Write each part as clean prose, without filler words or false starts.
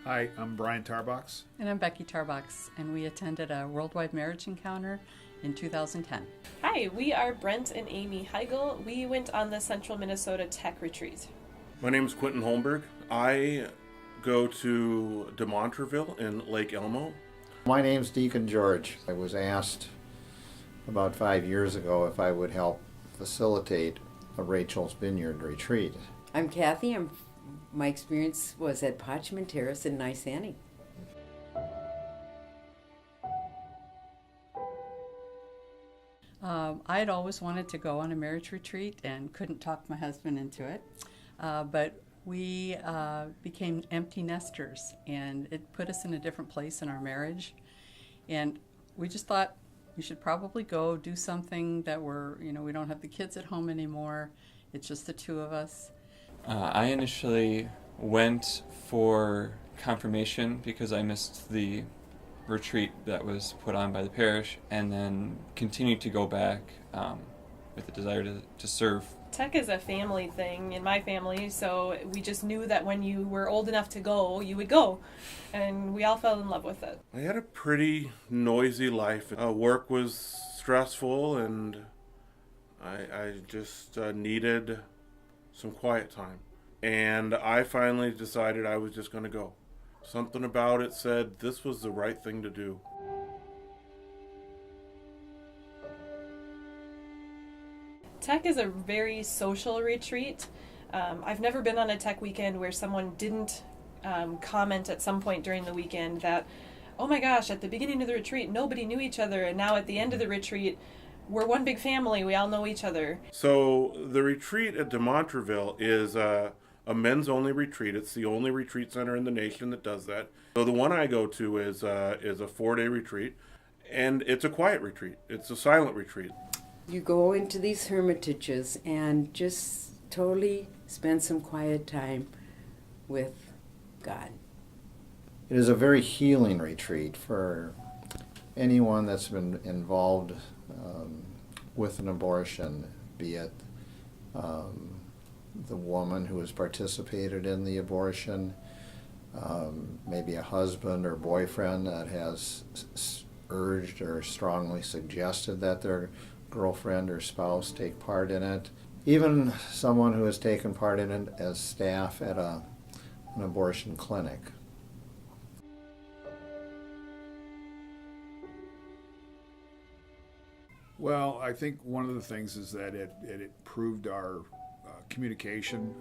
Hi, I'm Brian Tarbox. And I'm Becky Tarbox, and we attended a worldwide marriage encounter in 2010. Hi, we are Brent and Amy Heigl. We went on the Central Minnesota Tech Retreat. My name is Quentin Holmberg. I go to de Montreville in Lake Elmo. My name's Deacon George. I was asked about 5 years ago if I would help facilitate a Rachel's Vineyard retreat. I'm Kathy. My experience was at Potchman Terrace in Nice-Annie. I had always wanted to go on a marriage retreat and couldn't talk my husband into it. But we became empty nesters, and it put us in a different place in our marriage. And we just thought we should probably go do something that we don't have the kids at home anymore. It's just the two of us. I initially went for confirmation because I missed the retreat that was put on by the parish, and then continued to go back with the desire to serve. Tech is a family thing in my family, so we just knew that when you were old enough to go, you would go. And we all fell in love with it. I had a pretty noisy life. Work was stressful, and I just needed some quiet time. And I finally decided I was just going to go. Something about it said this was the right thing to do. Tech is a very social retreat. I've never been on a tech weekend where someone didn't comment at some point during the weekend that, oh my gosh, at the beginning of the retreat, nobody knew each other, and now at the end of the retreat, we're one big family, we all know each other. So the retreat at de Montreville is a men's only retreat. It's the only retreat center in the nation that does that. So the one I go to is a 4-day retreat, and it's a quiet retreat. It's a silent retreat. You go into these hermitages and just totally spend some quiet time with God. It is a very healing retreat for anyone that's been involved with an abortion, be it the woman who has participated in the abortion, maybe a husband or boyfriend that has urged or strongly suggested that their girlfriend or spouse take part in it, even someone who has taken part in it as staff at an abortion clinic. Well, I think one of the things is that it proved our communication.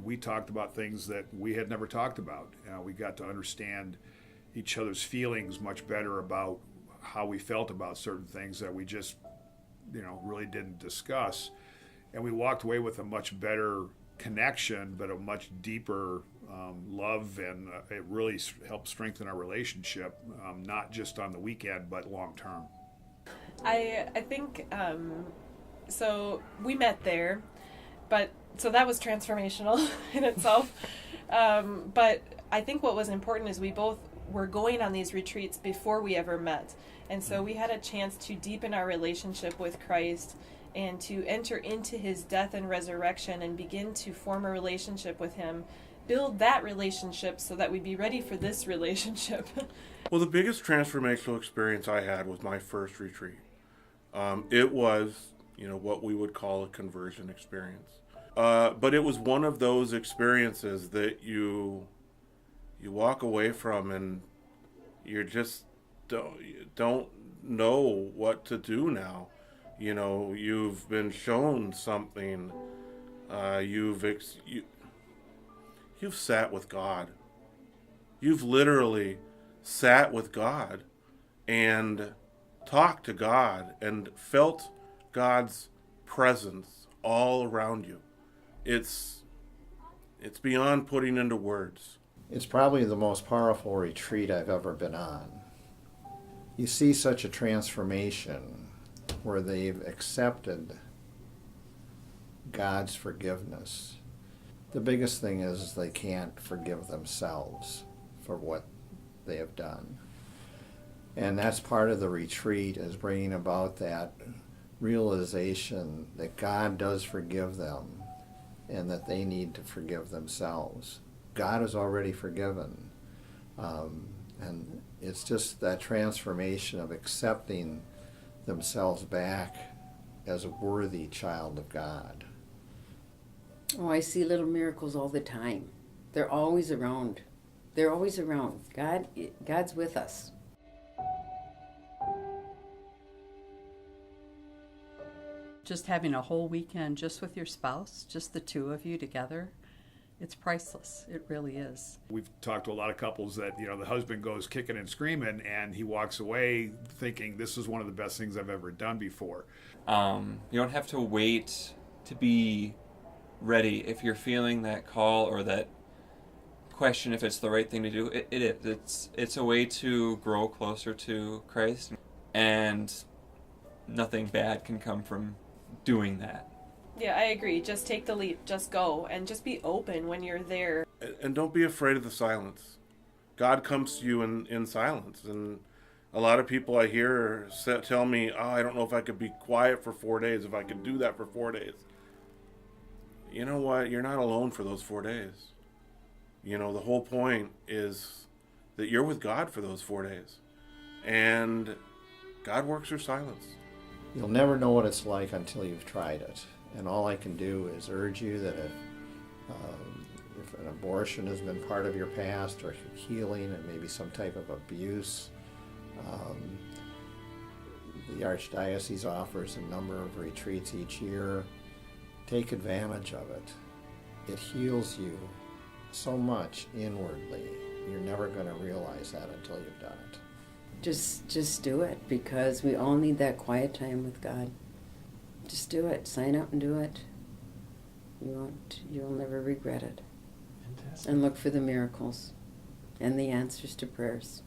We talked about things that we had never talked about. We got to understand each other's feelings much better about how we felt about certain things that we just, really didn't discuss. And we walked away with a much better connection, but a much deeper love, and it really helped strengthen our relationship, not just on the weekend, but long term. I think, so we met there, so that was transformational in itself. But I think what was important is we both were going on these retreats before we ever met. And so we had a chance to deepen our relationship with Christ and to enter into his death and resurrection and begin to form a relationship with him, build that relationship so that we'd be ready for this relationship. Well, the biggest transformational experience I had was my first retreat. It was, what we would call a conversion experience. But it was one of those experiences that you walk away from and you just don't know what to do now. You've been shown something. You've sat with God. You've literally sat with God and talked to God and felt God's presence all around you. It's beyond putting into words. It's probably the most powerful retreat I've ever been on. You see such a transformation where they've accepted God's forgiveness. The biggest thing is they can't forgive themselves for what they have done. And that's part of the retreat, is bringing about that realization that God does forgive them and that they need to forgive themselves. God is already forgiven, And it's just that transformation of accepting themselves back as a worthy child of God. Oh, I see little miracles all the time. They're always around. They're always around. God's with us. Just having a whole weekend just with your spouse, just the two of you together, it's priceless. It really is. We've talked to a lot of couples that, the husband goes kicking and screaming and he walks away thinking this is one of the best things I've ever done before. You don't have to wait to be ready. If you're feeling that call or that question if it's the right thing to do, it is. It's a way to grow closer to Christ, and nothing bad can come from doing that. Yeah, I agree. Just take the leap. Just go. And just be open when you're there. And don't be afraid of the silence. God comes to you in silence. And a lot of people I hear tell me, I don't know if I could be quiet for 4 days, if I could do that for 4 days. You know what? You're not alone for those 4 days. The whole point is that you're with God for those 4 days. And God works through silence. You'll never know what it's like until you've tried it. And all I can do is urge you that if an abortion has been part of your past, or healing and maybe some type of abuse, the Archdiocese offers a number of retreats each year. Take advantage of it. It heals you so much inwardly. You're never going to realize that until you've done it. Just do it, because we all need that quiet time with God. Just do it. Sign up and do it. You'll never regret it. Fantastic. And look for the miracles and the answers to prayers.